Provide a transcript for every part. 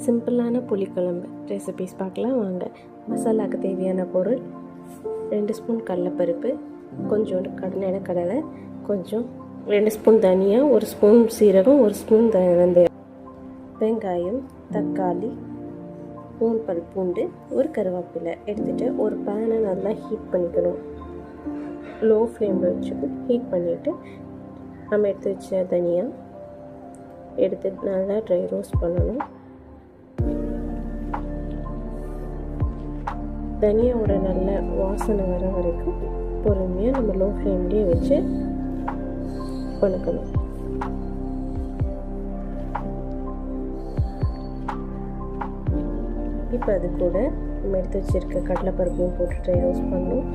சிம்பிளான புளிக்குழம்பு ரெசிபீஸ் பார்க்கலாம் வாங்க. மசாலாவுக்கு தேவையான பொருள் 2 ஸ்பூன் கடலைப்பருப்பு, கொஞ்சோண்டு கடலை, கொஞ்சம் 2 ஸ்பூன் தனியா, 1 ஸ்பூன் சீரகம், 1 ஸ்பூன் வெந்தயம், வெங்காயம், தக்காளி, 3 பல் பூண்டு, ஒரு கருவேப்பிலை எடுத்துகிட்டு ஒரு பேனை நல்லா ஹீட் பண்ணிக்கணும். லோ ஃப்ளேமில் வச்சுட்டு ஹீட் பண்ணிவிட்டு நம்ம எடுத்து வச்ச தனியா எடுத்து நல்லா ட்ரை ரோஸ்ட் பண்ணணும். தனியாவோட நல்ல வாசனை வர வரைக்கும் பொறுமையாக நம்ம லோ ஃப்ளேம்லேயே வச்சு வணக்கணும். இப்போ அது கூட நம்ம எடுத்து வச்சுருக்க கடலைப்பருப்பையும் போட்டு ட்ரை ரோஸ்ட் பண்ணணும்.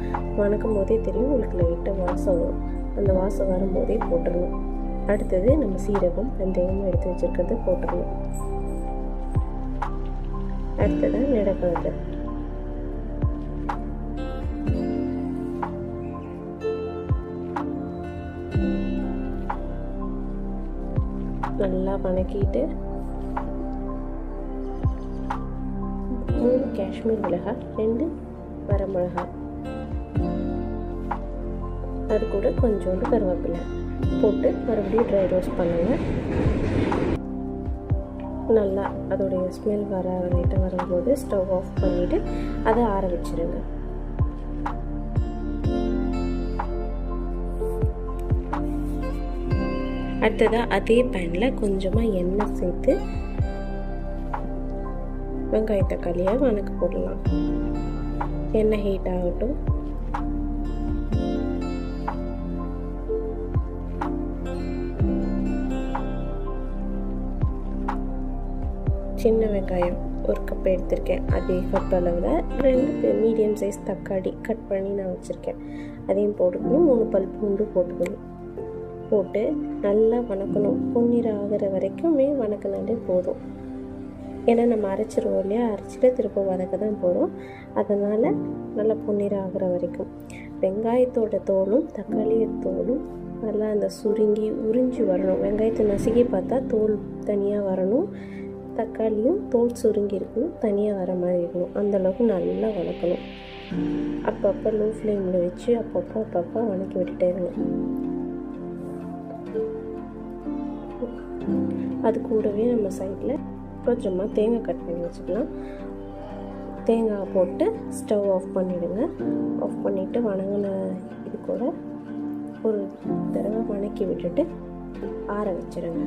வணக்கும் போதே தெரியும் உங்களுக்கு லைட்டாக வாசம் வரும். அந்த வாசம் வரும்போதே போட்டுடணும். அடுத்தது நம்ம சீரகம், வெந்தயம் எடுத்து வச்சுருக்கிறது போட்டுடணும். அடுத்ததான் நிலக்கடலை, நல்லா வணக்கிட்டு 3 காஷ்மீர் மிளகாய், 2 வரமிளகாய், அது கூட கொஞ்சோண்டு கருவேப்பிலை போட்டு மறுபடியும் ட்ரை ரோஸ்ட் பண்ணுங்கள். நல்லா அதோடைய ஸ்மெல் வர லைட்டாக வரும்போது ஸ்டவ் ஆஃப் பண்ணிவிட்டு அதை ஆற வச்சுருங்க. அடுத்ததாக அதே பேனில் கொஞ்சமாக எண்ணெய் சேர்த்து வெங்காய தக்காளியை வணக்க போடலாம். எண்ணெய் ஹீட் ஆகட்டும். சின்ன வெங்காயம் 1 கப் எடுத்திருக்கேன். அதே கப் அளவில் 2 மீடியம் சைஸ் தக்காளி கட் பண்ணி நான் வச்சுருக்கேன். அதையும் போட்டுக்கணும். 3 பல் பூண்டு போட்டுக்கணும். போட்டு நல்லா வணக்கணும். பொன்னிற ஆகிற வரைக்குமே வணக்கினாலே போதும். ஏன்னா நம்ம அரைச்சிருவோம் இல்லையா, அரைச்சிட்டு திரும்ப வதக்க தான் போகிறோம். அதனால் நல்லா பொன்னிற ஆகிற வரைக்கும் வெங்காயத்தோட தோலும் தக்காளியோட நல்லா அந்த சுருங்கி உறிஞ்சி வரணும். வெங்காயத்தை நசுக்கி பார்த்தா தோல் தனியாக வரணும். தக்காளியும் தோல் சுருங்கி இருக்கணும், தனியாக வர மாதிரி இருக்கணும். அந்தளவுக்கு நல்லா வதக்கணும். அப்பப்போ லோ ஃப்ளேமில் வச்சு அப்பப்போ வதக்கி விட்டுட்டே இருங்க. அது கூடவே நம்ம சைடில் கொஞ்சமாக தேங்காய் கட் பண்ணி வச்சுக்கலாம். தேங்காய் போட்டு ஸ்டவ் ஆஃப் பண்ணிவிடுங்க. ஆஃப் பண்ணிவிட்டு வணங்கின இது கூட ஒரு தடவை வணக்கி விட்டுட்டு ஆற வச்சுருங்க.